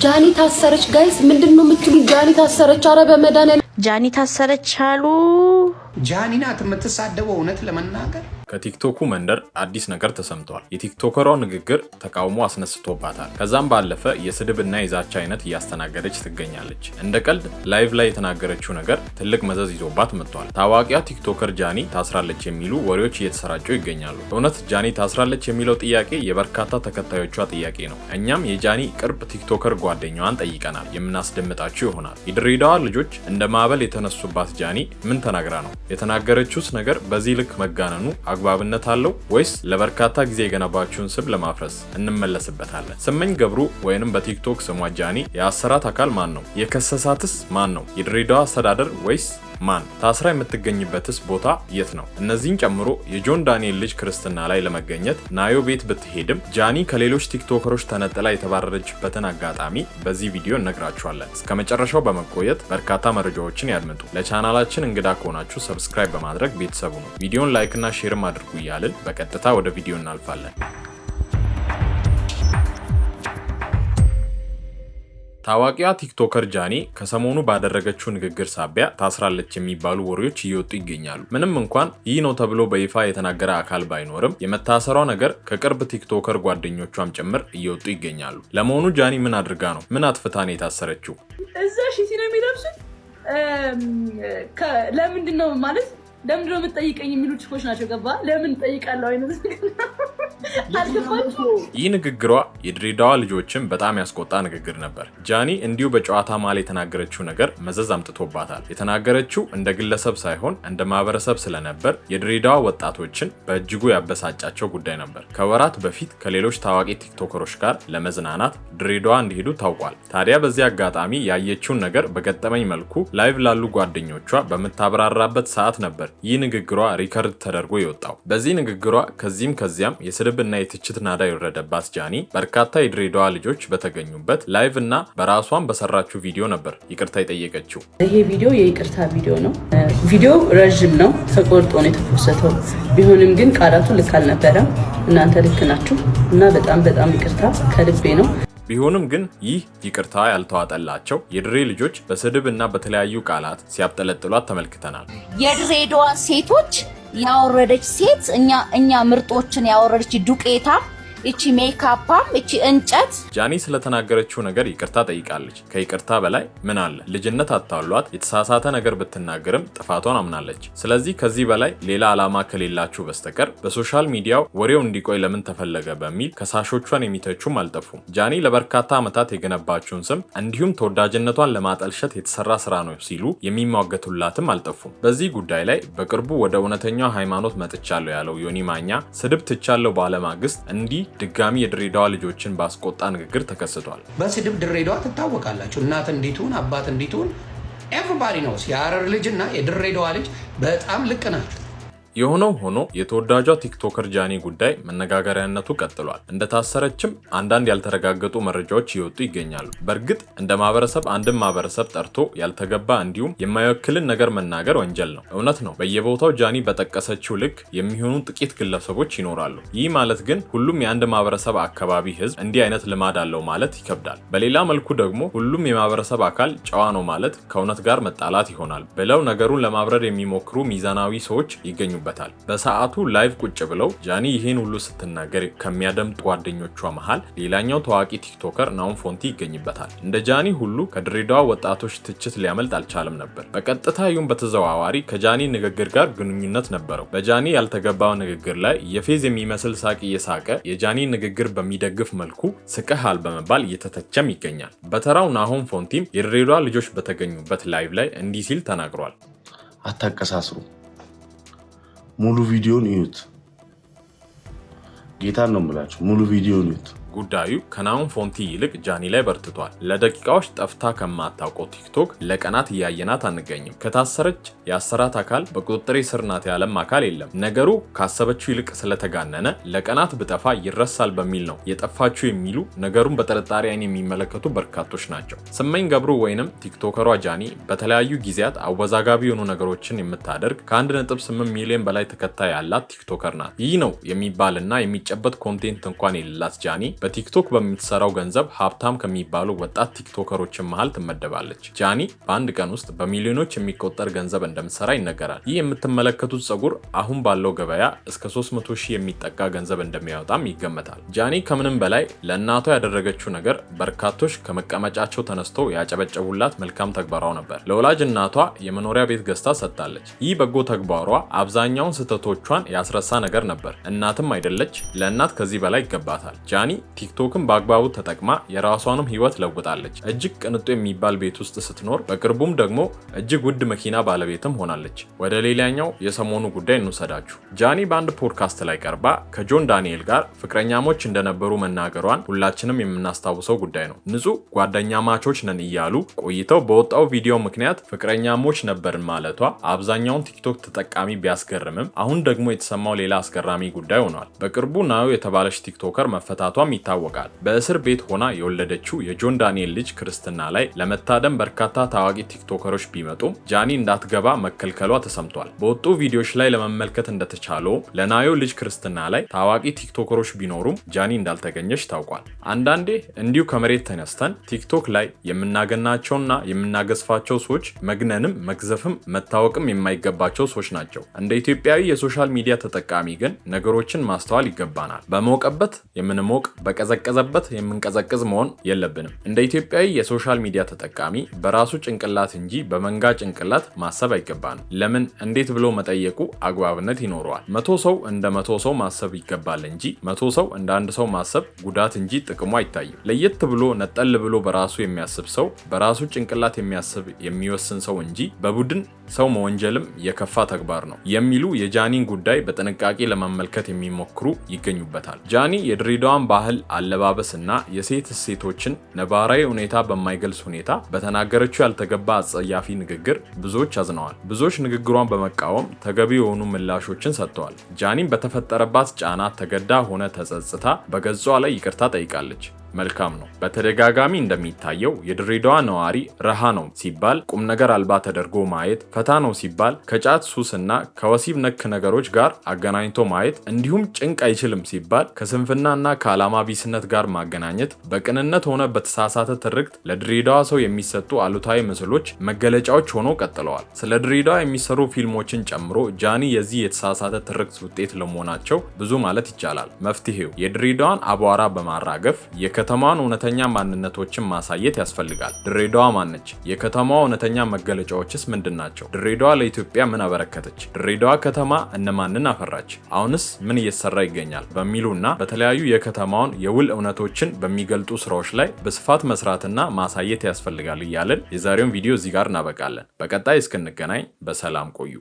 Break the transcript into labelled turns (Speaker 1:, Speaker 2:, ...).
Speaker 1: ጃኒ ታሰረች ጋይስ ምንድነው የምትሉ ጃኒ ታሰረች አረ በመዳን
Speaker 2: ጃኒ ታሰረች አሉ
Speaker 3: ጃኒ ናት የምትሳደበው እውነት ለመናገር
Speaker 4: ከቲክቶኩ መንደር አዲስ ነገር ተሰምቷል። የቲክቶከሯ ንግግር ተቃውሞ አስነስቶባታል። ከዛም ባለፈ የስድብና የዛቻ አይነት እያስተናገደች ትገኛለች። እንደ ቀልድ ላይቭ ላይ የተናገረችው ነገር ትልቅ መዘዝ ይዞባት መጥቷል። ታዋቂዋ ቲክቶከር ጃኒ ታስራለች የሚሉ ወሬዎች እየተሰራጩ ይገኛሉ። እውነት ጃኒ ታስራለች የሚለው ጥያቄ የበርካታ ተከታዮቿ ጥያቄ ነው። እኛም የጃኒ ቅርብ ቲክቶከር ጓደኛዋን ጠይቀናል። የምናስደምጣችሁ ይሆናል። የድሬዳዋ ልጆች እንደ ማዕበል የተነሱባት ጃኒ ምን ተናግራ ነው? የተናገረችውስ ነገር በዚህ ልክ መጋነኑ አግባብነት አለው ወይስ ለበርካታ ጊዜ የገነባችውን ስም ለማፍረስ? እንመለስበታለን። ስመኝ ገብሩ ወይንም በቲክቶክ ስሟ ጃኒ የአሰራት አካል ማን ነው? የከሰሳትስ ማን ነው? የድሬዳዋ አስተዳደር ወይስ ማን? ታስራ የምትገኝበትስ ቦታ የት ነው? እነዚህን ጨምሮ የጆን ዳንኤል ልጅ ክርስትና ላይ ለመገኘት ናዮ ቤት ብትሄድም ጃኒ ከሌሎች ቲክቶከሮች ተነጥላ የተባረረችበትን አጋጣሚ በዚህ ቪዲዮ እነግራችኋለን። እስከ መጨረሻው በመቆየት በርካታ መረጃዎችን ያድምጡ። ለቻናላችን እንግዳ ከሆናችሁ ሰብስክራይብ በማድረግ ቤተሰቡ ነው። ቪዲዮን ላይክ እና ሼር አድርጉ እያልን በቀጥታ ወደ ቪዲዮ እናልፋለን። ታዋቂዋ ቲክቶከር ጃኒ ከሰሞኑ ባደረገችው ንግግር ሳቢያ ታስራለች የሚባሉ ወሬዎች እየወጡ ይገኛሉ። ምንም እንኳን ይህ ነው ተብሎ በይፋ የተናገረ አካል ባይኖርም የመታሰሯ ነገር ከቅርብ ቲክቶከር ጓደኞቿም ጭምር እየወጡ ይገኛሉ። ለመሆኑ ጃኒ ምን አድርጋ ነው? ምን አጥፍታ ነው የታሰረችው?
Speaker 5: እዛ ሺቲ ነው የሚለብሱት ለምንድን ነው ማለት ለምን ነው የምትጠይቀኝ የሚሉ ችኮች ናቸው። ገባ ለምን ጠይቃለሁ አይነት
Speaker 4: ይህ ንግግሯ የድሬዳዋ ልጆችን በጣም ያስቆጣ ንግግር ነበር። ጃኒ እንዲሁ በጨዋታ ማል የተናገረችው ነገር መዘዝ አምጥቶባታል። የተናገረችው እንደ ግለሰብ ሳይሆን እንደ ማህበረሰብ ስለነበር የድሬዳዋ ወጣቶችን በእጅጉ ያበሳጫቸው ጉዳይ ነበር። ከወራት በፊት ከሌሎች ታዋቂ ቲክቶከሮች ጋር ለመዝናናት ድሬዳዋ እንዲሄዱ ታውቋል። ታዲያ በዚህ አጋጣሚ ያየችውን ነገር በገጠመኝ መልኩ ላይቭ ላሉ ጓደኞቿ በምታብራራበት ሰዓት ነበር ይህ ንግግሯ ሪከርድ ተደርጎ የወጣው። በዚህ ንግግሯ ከዚህም ከዚያም የስድብና የትችት ናዳ የወረደባት ጃኒ በርካታ የድሬዳዋ ልጆች በተገኙበት ላይቭ እና በራሷን በሰራችው ቪዲዮ ነበር ይቅርታ የጠየቀችው።
Speaker 5: ይሄ ቪዲዮ የይቅርታ ቪዲዮ ነው። ቪዲዮ ረጅም ነው፣ ተቆርጦ ነው የተፖሰተው። ቢሆንም ግን ቃላቱ ልክ አልነበረም። እናንተ ልክ ናችሁ እና በጣም ይቅርታ ከልቤ ነው።
Speaker 4: ቢሆንም ግን ይህ ይቅርታ ያልተዋጠላቸው የድሬ ልጆች በስድብ እና በተለያዩ ቃላት ሲያብጠለጥሏት ተመልክተናል።
Speaker 2: የድሬዳዋ ሴቶች ያወረደች ሴት እኛ ምርጦችን ያወረደች ዱቄታ እቺ ሜካፓም እቺ እንጨት።
Speaker 4: ጃኒ ስለተናገረችው ነገር ይቅርታ ጠይቃለች። ከይቅርታ በላይ ምን አለ? ልጅነት አታሏት የተሳሳተ ነገር ብትናገርም ጥፋቷን አምናለች። ስለዚህ ከዚህ በላይ ሌላ ዓላማ ከሌላችሁ በስተቀር በሶሻል ሚዲያው ወሬው እንዲቆይ ለምን ተፈለገ በሚል ከሳሾቿን የሚተቹም አልጠፉም። ጃኒ ለበርካታ ዓመታት የገነባችውን ስም እንዲሁም ተወዳጅነቷን ለማጠልሸት የተሰራ ስራ ነው ሲሉ የሚሟገቱላትም አልጠፉም። በዚህ ጉዳይ ላይ በቅርቡ ወደ እውነተኛው ሃይማኖት መጥቻለሁ ያለው ዮኒ ማኛ ስድብ ትቻለሁ ባለማግስት እንዲህ ድጋሚ የድሬዳዋ ልጆችን ባስቆጣ ንግግር ተከስቷል።
Speaker 3: በስድብ ድሬዳዋ ትታወቃላችሁ። እናት እንዲቱን አባት እንዲቱን ኤቨሪባዲ ነው። የሐረር ልጅና የድሬዳዋ ልጅ በጣም ልቅ ናቸው።
Speaker 4: የሆነው ሆኖ የተወዳጇ ቲክቶከር ጃኒ ጉዳይ መነጋገሪያነቱ ቀጥሏል። እንደታሰረችም አንዳንድ ያልተረጋገጡ መረጃዎች ይወጡ ይገኛሉ። በእርግጥ እንደ ማህበረሰብ አንድም ማህበረሰብ ጠርቶ ያልተገባ እንዲሁም የማይወክልን ነገር መናገር ወንጀል ነው። እውነት ነው። በየቦታው ጃኒ በጠቀሰችው ልክ የሚሆኑ ጥቂት ግለሰቦች ይኖራሉ። ይህ ማለት ግን ሁሉም የአንድ ማህበረሰብ አካባቢ ህዝብ እንዲህ አይነት ልማድ አለው ማለት ይከብዳል። በሌላ መልኩ ደግሞ ሁሉም የማህበረሰብ አካል ጨዋ ነው ማለት ከእውነት ጋር መጣላት ይሆናል ብለው ነገሩን ለማብረር የሚሞክሩ ሚዛናዊ ሰዎች ይገኙ። በሰዓቱ ላይቭ ቁጭ ብለው ጃኒ ይሄን ሁሉ ስትናገር ከሚያደምጡ ጓደኞቿ መሃል ሌላኛው ታዋቂ ቲክቶከር ናሆም ፎንቲ ይገኝበታል። እንደ ጃኒ ሁሉ ከድሬዳዋ ወጣቶች ትችት ሊያመልጥ አልቻለም ነበር። በቀጥታ ይሁን በተዘዋዋሪ ከጃኒ ንግግር ጋር ግንኙነት ነበረው። በጃኒ ያልተገባው ንግግር ላይ የፌዝ የሚመስል ሳቅ እየሳቀ የጃኒ ንግግር በሚደግፍ መልኩ ስቀሃል በመባል እየተተቸም ይገኛል። በተራው ናሆም ፎንቲም የድሬዳዋ ልጆች በተገኙበት ላይቭ ላይ እንዲህ ሲል ተናግሯል።
Speaker 6: አታቀሳስሩ፣ ሙሉ ቪዲዮን እዩት። ጌታን ነው የምላችሁ፣ ሙሉ ቪዲዮን እዩት።
Speaker 4: ጉዳዩ ከናሆም ፎንቲ ይልቅ ጃኒ ላይ በርትቷል። ለደቂቃዎች ጠፍታ ከማታውቀው ቲክቶክ ለቀናት እያየናት አንገኝም። ከታሰረች ያሰራት አካል በቁጥጥር ስር ናት ያለም አካል የለም። ነገሩ ካሰበችው ይልቅ ስለተጋነነ ለቀናት ብጠፋ ይረሳል በሚል ነው የጠፋችው የሚሉ ነገሩን በጥርጣሬ አይን የሚመለከቱ በርካቶች ናቸው። ስመኝ ገብሩ ወይንም ቲክቶከሯ ጃኒ በተለያዩ ጊዜያት አወዛጋቢ የሆኑ ነገሮችን የምታደርግ ከ1.8 ሚሊዮን በላይ ተከታይ ያላት ቲክቶከር ናት። ይህ ነው የሚባልና የሚጨበት ኮንቴንት እንኳን የሌላት ጃኒ በቲክቶክ በምትሰራው ገንዘብ ሀብታም ከሚባሉ ወጣት ቲክቶከሮች መሃል ትመደባለች። ጃኒ በአንድ ቀን ውስጥ በሚሊዮኖች የሚቆጠር ገንዘብ እንደምትሰራ ይነገራል። ይህ የምትመለከቱት ጸጉር አሁን ባለው ገበያ እስከ 300,000 የሚጠጋ ገንዘብ እንደሚያወጣም ይገመታል። ጃኒ ከምንም በላይ ለእናቷ ያደረገችው ነገር በርካቶች ከመቀመጫቸው ተነስተው ያጨበጨቡላት መልካም ተግባሯ ነበር። ለወላጅ እናቷ የመኖሪያ ቤት ገዝታ ሰጥታለች። ይህ በጎ ተግባሯ አብዛኛውን ስህተቶቿን ያስረሳ ነገር ነበር። እናትም አይደለች፣ ለእናት ከዚህ በላይ ይገባታል። ጃኒ ቲክቶክን በአግባቡ ተጠቅማ የራሷንም ህይወት ለውጣለች። እጅግ ቅንጡ የሚባል ቤት ውስጥ ስትኖር፣ በቅርቡም ደግሞ እጅግ ውድ መኪና ባለቤትም ሆናለች። ወደ ሌላኛው የሰሞኑ ጉዳይ እንውሰዳችሁ። ጃኒ በአንድ ፖድካስት ላይ ቀርባ ከጆን ዳንኤል ጋር ፍቅረኛሞች እንደነበሩ መናገሯን ሁላችንም የምናስታውሰው ጉዳይ ነው። ንጹህ ጓደኛ ማቾች ነን እያሉ ቆይተው በወጣው ቪዲዮ ምክንያት ፍቅረኛሞች ነበርን ማለቷ አብዛኛውን ቲክቶክ ተጠቃሚ ቢያስገርምም አሁን ደግሞ የተሰማው ሌላ አስገራሚ ጉዳይ ሆኗል። በቅርቡ ናዮ የተባለች ቲክቶከር መፈታቷም ይታወቃል። በእስር ቤት ሆና የወለደችው የጆን ዳንኤል ልጅ ክርስትና ላይ ለመታደም በርካታ ታዋቂ ቲክቶከሮች ቢመጡም ጃኒ እንዳትገባ መከልከሏ ተሰምቷል። በወጡ ቪዲዮዎች ላይ ለመመልከት እንደተቻለው ለናዮ ልጅ ክርስትና ላይ ታዋቂ ቲክቶከሮች ቢኖሩም ጃኒ እንዳልተገኘች ታውቋል። አንዳንዴ እንዲሁ ከመሬት ተነስተን ቲክቶክ ላይ የምናገናቸውና የምናገዝፋቸው ሰዎች መግነንም መግዘፍም መታወቅም የማይገባቸው ሰዎች ናቸው። እንደ ኢትዮጵያዊ የሶሻል ሚዲያ ተጠቃሚ ግን ነገሮችን ማስተዋል ይገባናል። በሞቀበት የምንሞቅ በቀዘቀዘበት የምንቀዘቅዝ መሆን የለብንም። እንደ ኢትዮጵያዊ የሶሻል ሚዲያ ተጠቃሚ በራሱ ጭንቅላት እንጂ በመንጋ ጭንቅላት ማሰብ አይገባንም። ለምን እንዴት ብሎ መጠየቁ አግባብነት ይኖረዋል። 100 ሰው እንደ 100 ሰው ማሰብ ይገባል እንጂ 100 ሰው እንደ አንድ ሰው ማሰብ ጉዳት እንጂ ጥቅሙ አይታይም። ለየት ብሎ ነጠል ብሎ በራሱ የሚያስብ ሰው በራሱ ጭንቅላት የሚያስብ የሚወስን ሰው እንጂ በቡድን ሰው መወንጀልም የከፋ ተግባር ነው የሚሉ የጃኒን ጉዳይ በጥንቃቄ ለመመልከት የሚሞክሩ ይገኙበታል። ጃኒ የድሬዳዋን ባህል አለባበስና የሴት እሴቶችን ነባራዊ ሁኔታ በማይገልጽ ሁኔታ በተናገረችው ያልተገባ አጸያፊ ንግግር ብዙዎች አዝነዋል። ብዙዎች ንግግሯን በመቃወም ተገቢ የሆኑ ምላሾችን ሰጥተዋል። ጃኒም በተፈጠረባት ጫና ተገዳ ሆነ ተጸጽታ በገጿ ላይ ይቅርታ ጠይቃለች። መልካም ነው። በተደጋጋሚ እንደሚታየው የድሬዳዋ ነዋሪ ረሃ ነው ሲባል ቁም ነገር አልባ ተደርጎ ማየት፣ ፈታ ነው ሲባል ከጫት ሱስና ከወሲብ ነክ ነገሮች ጋር አገናኝቶ ማየት፣ እንዲሁም ጭንቅ አይችልም ሲባል ከስንፍናና ከዓላማ ቢስነት ጋር ማገናኘት በቅንነት ሆነ በተሳሳተ ትርክት ለድሬዳዋ ሰው የሚሰጡ አሉታዊ ምስሎች መገለጫዎች ሆኖ ቀጥለዋል። ስለ ድሬዳዋ የሚሰሩ ፊልሞችን ጨምሮ ጃኒ የዚህ የተሳሳተ ትርክት ውጤት ለመሆናቸው ብዙ ማለት ይቻላል። መፍትሄው የድሬዳዋን አቧራ በማራገፍ የከተማዋን እውነተኛ ማንነቶችን ማሳየት ያስፈልጋል። ድሬዳዋ ማነች? የከተማዋ እውነተኛ መገለጫዎችስ ምንድናቸው? ድሬዳዋ ለኢትዮጵያ ምን አበረከተች? ድሬዳዋ ከተማ እነማንን አፈራች? አሁንስ ምን እየተሰራ ይገኛል? በሚሉና በተለያዩ የከተማውን የውል እውነቶችን በሚገልጡ ስራዎች ላይ በስፋት መስራትና ማሳየት ያስፈልጋል እያልን የዛሬውን ቪዲዮ እዚህ ጋር እናበቃለን። በቀጣይ እስክንገናኝ በሰላም ቆዩ።